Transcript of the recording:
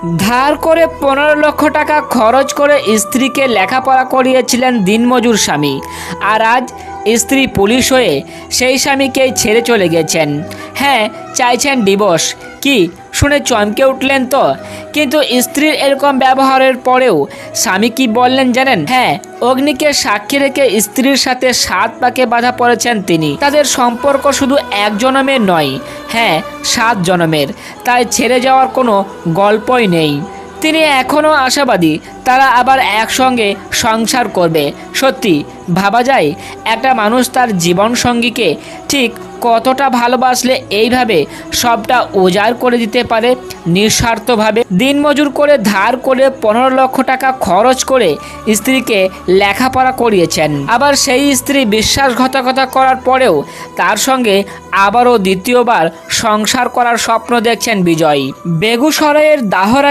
ধার করে 15 লক্ষ টাকা খরচ করে স্ত্রীকে লেখাপড়া করিয়েছিলেন দিনমজুর স্বামী, আর আজ স্ত্রী পুলিশ হয়ে সেই স্বামীকেই ছেড়ে চলে গেছেন। হ্যাঁ, চাইছেন ডিভোর্স। কি শুনে চমকে উঠলেন তো? কিন্তু স্ত্রীর এরকম ব্যবহারের পরেও স্বামী কি বললেন জানেন? হ্যাঁ, অগ্নিকে সাক্ষী রেখে স্ত্রীর সাথে 7 পাকে বাধা পড়েছেন তিনি। তাদের সম্পর্ক শুধু এক জনমের নয়, হ্যাঁ 7 জনমের। তাই ছেড়ে যাওয়ার কোনো গল্পই নেই। তিনি এখনও আশাবাদী তারা আবার একসঙ্গে সংসার করবে। সত্যি ভাবা যায় একটা মানুষ তার জীবনসঙ্গীকে ঠিক কতটা ভালোবাসলে এইভাবে সবটা উজাড় করে দিতে পারে নিঃস্বার্থভাবে। দিনমজুর করে ধার করে 15 লক্ষ টাকা খরচ করে স্ত্রীকে লেখাপড়া করিয়েছেন। আবার সেই স্ত্রী বিশ্বাসঘাতকতা করার পরেও তার সঙ্গে আবারও দ্বিতীয়বার সংসার করার স্বপ্ন দেখছেন বিজয়। বেগুসরাইয়ের দাহরা